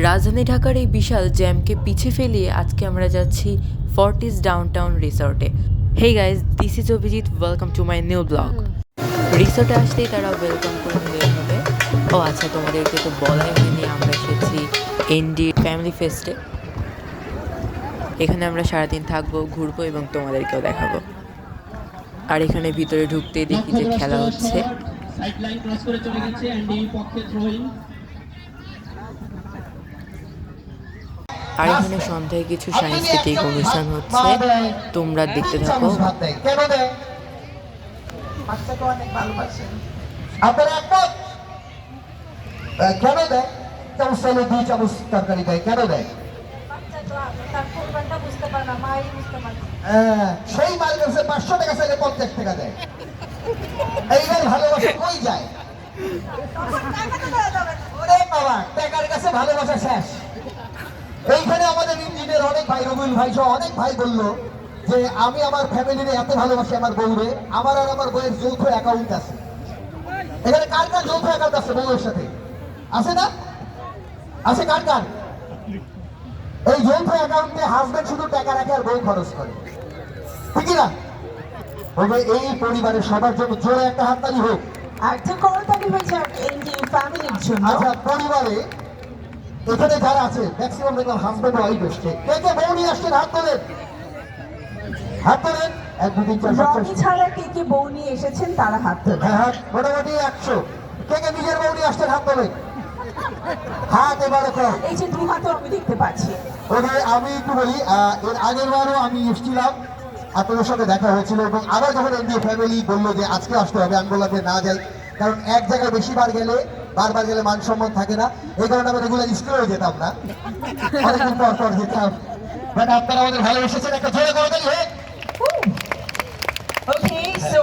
রাজধানী ঢাকার এই বিশাল জ্যামকে পিছে ফেলিয়ে আজকে আমরা যাচ্ছি ফর্টিস ডাউনটাউন রিসর্টে। Hey guys, this is Abhijit, welcome to my new vlog. রিসর্টে আসতেই তারা ওয়েলকাম করে নিবে এভাবে। ও আচ্ছা, তোমাদেরকে তো বলাই হয়নি, আমরা এসেছি এনডি ফ্যামিলি ফেস্টে। এখানে আমরা সারাদিন থাকবো, ঘুরবো এবং তোমাদেরকেও দেখাবো। আর এখানে ভিতরে ঢুকতেই দেখি যে খেলা হচ্ছে। আর এখানে সন্ধ্যায় কিছু সাংস্কৃতিক অনুষ্ঠান হচ্ছে, তোমরা দেখতে থাকো। কেন দেয়? চামচ চাইলে 2 চামচ তরকারি দেয়, কেন দেয়? সেই মাল কাছে 500 টাকা চাইলে 50 টাকা দেয়। এইবার ভালোবাসা কই যায়? ওরে বাবা, টাকার কাছে ভালোবাসা শেষ। এইখানে আমাদের ইঞ্জিনের অনেক ভাই, রবিউল ভাই সহ অনেক ভাই বললো যে আমি আমার ফ্যামিলির এত ভালোবাসি, আমার বউরে। আমার আর আমার বউয়ের যৌথ অ্যাকাউন্ট আছে। এখানে কার কার যৌথ অ্যাকাউন্ট আছে বউয়ের সাথে? আছে না? আছে কার কার? এই যৌথ অ্যাকাউন্টে হাজবেন্ড শুধু টাকা রাখে আর বউ খরচ করে, ঠিক না? এই পরিবারের সবার জন্য জোরে একটা হাততালি হোক। একটা করতালি হয়েছে এনজিও ফ্যামিলির জন্য। আচ্ছা, পরিবারে এখানে যারা আছে ম্যাক্সিমাম দেখলাম হাজবেন্ড ওয়াইফ এসছে। কে কে বউ নিয়ে আসছেন হাত তোলেন, হাত তোলেন। 1 2 3 4 রনি ছাড়া কে কে বউ নিয়ে এসেছেন তারা হাত তোলেন। হ্যাঁ, মোটামুটি 100। কে কে নিজের বউ নিয়ে আসছেন হাত তোলেন। হাত এবারে কম। এই যে 2 হাতও আমি দেখতে পাচ্ছি। ওকে, আমি একটু বলি, এর আগের বারও আমি এসেছিলাম, আপনাদের সাথে দেখা হয়েছিল, এবং আবার যখন এনডিএ ফ্যামিলি বললো যে আজকে আসতে হবে, আমি বললাম যে না যাই, কারণ এক জায়গায় বেশিবার গেলে বারবার গেলে মান সম্মান থাকে না। এই কারণে আমি রেগুলার স্কুলেও যেতাম না, অনেকদিন পর পর যেতাম। বাট আপনারা আমাদের ভালোবেসেছেন, একটা জোরে করে দিই। ওকে, সো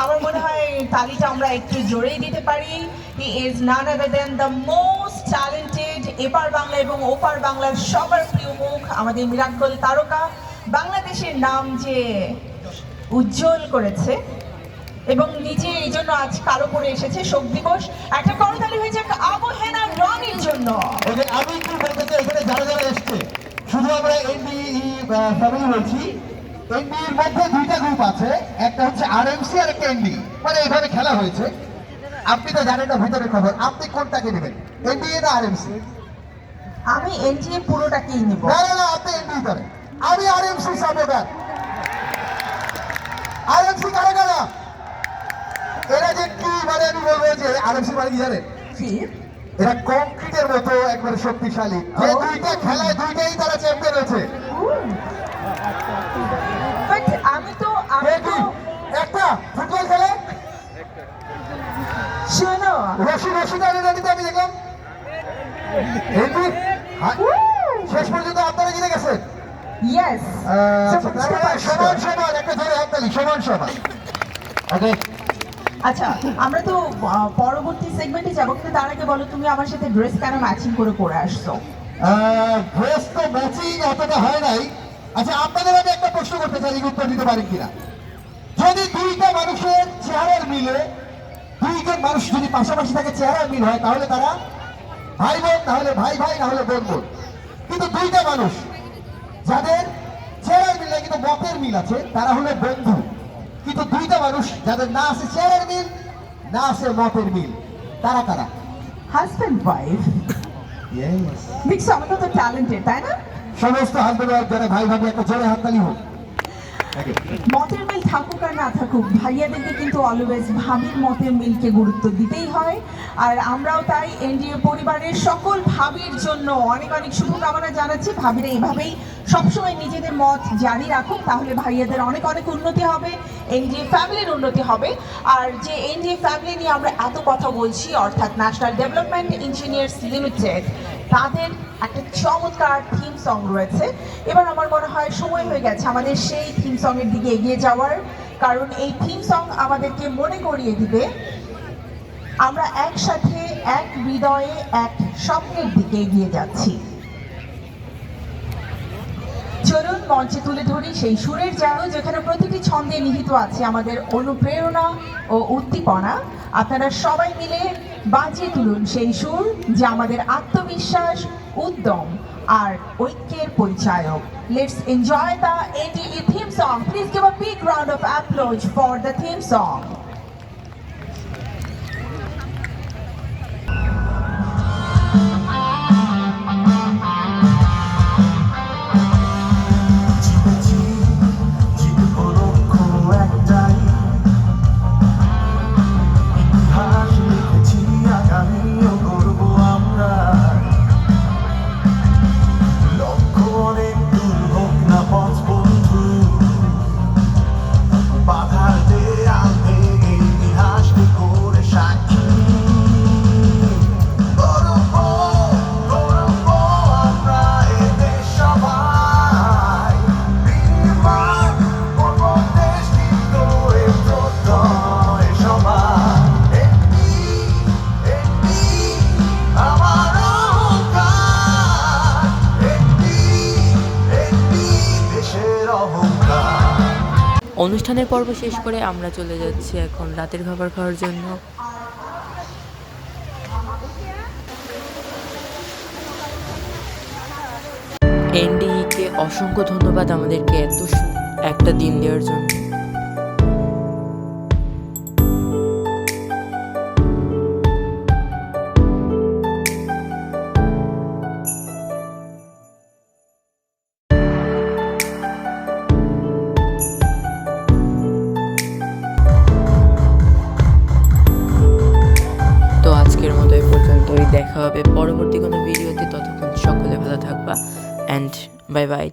আমার মনে হয় তালিটা আমরা একটু জোরেই দিতে পারি। He is none other than the most talented এপার বাংলা এবং ওপার বাংলার সবার প্রিয় মুখ, আমাদের মিরাক্কল তারকা, বাংলাদেশের নাম যে উজ্জ্বল করেছে এবং নিজে এই জন্য আজ কালো পরে এসেছে, শোক দিবস। একটা করতালি হয়ে যাক আবহেনা রনির জন্য। ওকে, আমি একটু বলতে চাই, এখানে যারা যারা এসছে, শুধু আমরা এনডি ফ্যামিলি বলছি। এনডির মধ্যে 2টা গ্রুপ আছে, একটা হচ্ছে আরএমসি আর একটা এনডি, মানে এইভাবে খেলা হয়েছে। আপনি তো জানেন না ভিতরে খবর, আপনি কোনটাকে নেবেন, এনডিএ না আরএমসি? আমি এনজিএ পুরোটাকেই নেব। না না না, আপনি এনডি করেন, আমি আরএমসি সাপোর্টার। আরএমসি কারা কারা? এরা যে কি মানে আমি বলবো যে আরএমসি মানে কি জানেন? এরা কংক্রিটের মতো একবারে শক্তিশালী। যে 2টা খেলায় 2টাই তারা চ্যাম্পিয়ন হয়েছে। বাট আমি তো একটা ফুটবল খেলে শোনো, রশিদা আমি দেখলাম শেষ পর্যন্ত আপনারা জিতে গেছেন। ইয়েস, সমান সমান, একটা ধরে হাততালি, সমান সমান। ওকে, আচ্ছা আমরা তো পরবর্তী সেগমেন্টে যাবো, কিন্তু তার আগে বলো তুমি আমার সাথে ড্রেস কেন ম্যাচিং করে পরে আসছো? ড্রেস তো ম্যাচিং অতটা হয় নাই। আচ্ছা, আপনাদের আমি একটা প্রশ্ন করতে চাই, উত্তর দিতে পারেন কিনা। যদি 2টা মানুষের চেহারার মিলে, 2জন মানুষ যদি পাশাপাশি থাকে, চেহারার মিল হয়, তাহলে তারা ভাই বোন, তাহলে ভাই ভাই, না হলে বোন বোন। কিন্তু 2টা মানুষ যাদের চেহারার মিল নেই কিন্তু মতের মিল আছে, তারা হলো বন্ধু। কিন্তু 2টা মানুষ যাদের না আছে চেহারার মিল, না আছে মতের মিল, তারা কারা? Husband wife. দেখছো আমরা তো ট্যালেন্টেড, তাই না? সমস্ত হাজবেন্ড ওয়াইফ যারা ভাই ভাবি, একটা জোরে হাততালি হোক। মতের মিল থাকুক আর না থাকুক, ভাইয়াদেরকে কিন্তু অলওয়েজ ভাবির মতের মিলকে গুরুত্ব দিতেই হয়। আর আমরাও তাই এনডিএ পরিবারের সকল ভাবির জন্য অনেক অনেক শুভকামনা জানাচ্ছি। ভাবিরা এভাবেই সবসময় নিজেদের মত জারি রাখুক, তাহলে ভাইয়াদের অনেক অনেক উন্নতি হবে, এনডিএ ফ্যামিলির উন্নতি হবে। আর যে এনডিএ ফ্যামিলি নিয়ে আমরা এত কথা বলছি, অর্থাৎ ন্যাশনাল ডেভেলপমেন্ট ইঞ্জিনিয়ার্স লিমিটেড, তাদের একটা চমৎকার থিম সং রয়েছে। এবার আমার মনে হয় সময় হয়ে গেছে আমাদের সেই থিম সং এর দিকে এগিয়ে যাওয়ার, কারণ এই থিম সং আমাদেরকে মনে করিয়ে দিবে আমরা একসাথে এক হৃদয়ে এক স্বপ্নের দিকে এগিয়ে যাচ্ছি। চলুন মঞ্চে তুলে ধরি সেই সুরের জাদু, যেখানে প্রতিটি ছন্দে নিহিত আছে আমাদের অনুপ্রেরণা ও উদ্দীপনা। আপনারা সবাই মিলে বাজিয়ে তুলুন সেই সুর, যা আমাদের আত্মবিশ্বাস উদ্যম আর ঐক্যের পরিচায়ক। Let's enjoy the NDE theme song. Please give a big round of applause for the theme song. অনুষ্ঠানের পর্ব শেষ করে আমরা চলে যাচ্ছি এখন রাতের খাবার খাওয়ার জন্য। এনডিইকে অসংখ্য ধন্যবাদ আমাদেরকে এত একটা দিন দেওয়ার জন্য। তো আজকের মতো এই পর্যন্তই, দেখা হবে পরবর্তী কোনো ভিডিওতে। ততক্ষণ সকলে ভালো থাকবা, অ্যান্ড বাই বাই।